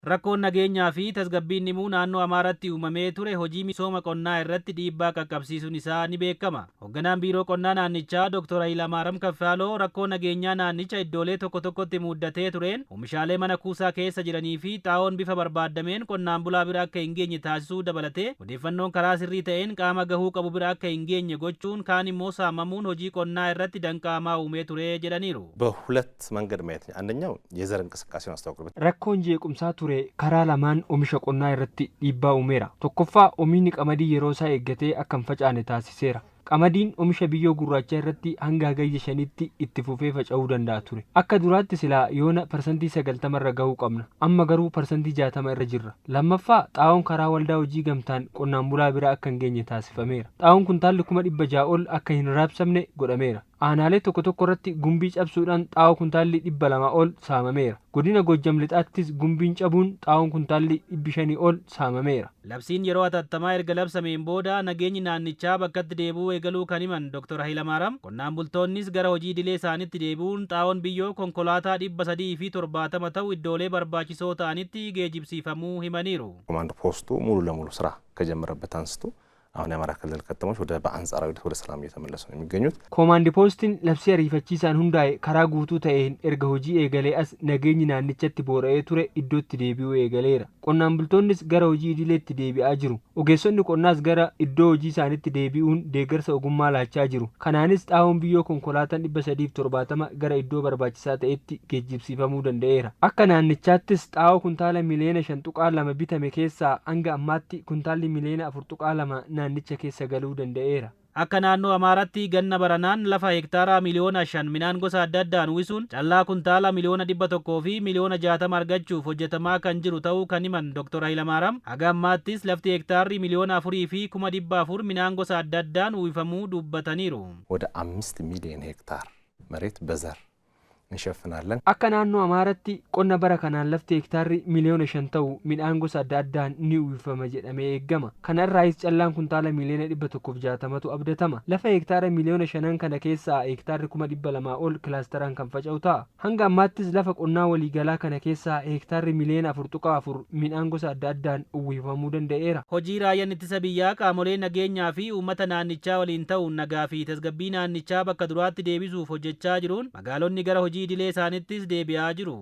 Rakkoon nageenyaa fi tasgabbiin immoo naannoo Amaaraatti uumamee ture hojii misooma qonnaa irratti dhiibbaa qaqqabsiisuun isaa ni beekama. Hoogganaan biiroo qonnaa naannichaa Dr. Hayilamaariyaam Kaffaaloo rakkoo nageenyaa naannicha iddoolee tokko tokkotti mudatee tureen oomishaalee mana kuusaa keessa jiranii fi xaa'oon bifa barbaadameen qonnaan bulaa bira akka hin geenye taasisuu dabalatee odeeffannoon karaa sirrii ta'een qaama gahuu qabu bira akka hin geenye gochuun kaan immoo saamamuun hojii qonnaa irratti danqaamaa uumee ture jedhaniiru. በሁለት መንገድ ማየት ነው። አንደኛው የዘር እንቅስቃሴውን አስተዋውቁበት rakkoon jeequmsaa ture karaa lamaan oomisha qonnaa irratti dhiibbaa uumeera. Tokkoffaa oomishni qamadii yeroo isaa eeggatee akka hin facaane taasiseera. Qamadiin oomisha biyyoo gurraachaa irratti hanga hagayya 5tti itti fufee faca'uu danda'a ture. Akka duraatti silaa yoona % 90 irra gahuu qabna. Amma garuu % 60 irra jirra. Lammaffaa xaa'oon karaa waldaa hojii gamtaan qonnaan bulaa bira akka hin geenye taasifameera. Xaa'oon kuntaalli 600 ol akka hin raabsamne godhameera. Aanaalee tokko tokko irratti gumbii cabsuudhaan xaa'oo kuntaalli 200 ol saamameera. Godina Gojjam Lixaattis gumbiin cabuun xaa'oon kuntaalli 500 ol saamameera. Labsiin yeroo atattamaa erga labsameen booda nageenyi naannichaa bakkatti deebi'uu eegaluu kan himan Dr. Hayilamaariyaam qonnaan bultoonnis gara hojii idilee isaaniitti deebi'uun xaa'oon biyyoo konkolaataa 370 ta'u iddoolee barbaachisoo ta'anitti geejjibsiifamuu himaniiru. ኮማንድ ፖስቱ ሙሉ ለሙሉ ስራ ከጀመረበት አንስቶ አሁን የአማራ ክልል ከተሞች ወደ በአንጻራዊነት ወደ ሰላም እየተመለሱ ነው የሚገኙት። ኮማንድ ፖስትን ለብሲ አሪፈቺሳን ሁንዳይ ከራ ጉቱ ተኤን ኤርጋ ሆጂ ኤገሌ አስ ነገኝ ናንቸት ቦረኤ ቱሬ ኢዶት ዴቢኡ ኤገሌራ ቆናን ቡልቶንስ ገራ ሆጂ ኢዲሌት ዴቢአ ጅሩ ኦጌሶን ቆናስ ገራ ኢዶ ሆጂ ሳኒት ዴቢኡን ዴገርሰ ኦጉማ ላቻ ጅሩ ከናንስ ጣውን ቢዮ ኮንኮላታን 370 ገራ ኢዶ በርባቺሳ ተኤቲ ጌጅብሲፈሙ ደንደኤራ አከ ናንቻትስ ጣው ኩንታላ ሚሊዮን ሸንጡቃ ለማ ቢተሜ ኬሳ አንጋ አማቲ ኩንታሊ ሚሊዮን አፍርጡቃ ለማ naannicha keessa galuu danda'eera. Akka naannoo Amaaraatti ganna baranaan lafa hektaaraa miliyoona 5 midhaan gosa adda addaan uwwisuun callaa kuntaala miliyoona 100 fi miliyoona 60 argachuuf hojjetamaa kan jiru ta'uu kan himan Dr. Hayilamaariyaam haga ammaattis lafti hektaarri miliyoona 4 fi 400 midhaan gosa adda addaan uwwifamuu dubbataniiru. ወደ 5 ሚሊዮን ሄክታር መሬት በዘር እንሸፍናለን። akka naannoo Amaaraatti qonna bara kanaan lafti hektaarri miliyoona 5 ta'u midhaan gosa adda addaan ni uwwifama jedhamee eegama. Kana irraayis callaan kuntaala miliyoona 160tu abdatama. Lafa hektaara miliyoona 5 kana keessaa hektaarri 200 ol kilaasteraan kan faca'u ta'a. Hanga ammaattis lafa qonnaa waliigalaa kana keessaa hektaarri miliyoona 4.4 midhaan gosa adda addaan uwwifamuu danda'eera. Hojii raayyaan ittisa biyyaa qaamolee nageenyaa fi uummata naannichaa waliin ta'uun nagaa fi tasgabbii naannichaa bakka duraatti deebisuuf hojjechaa jiruun magaalonni gara hojii idilee isaaniittis deebi'aa jiru.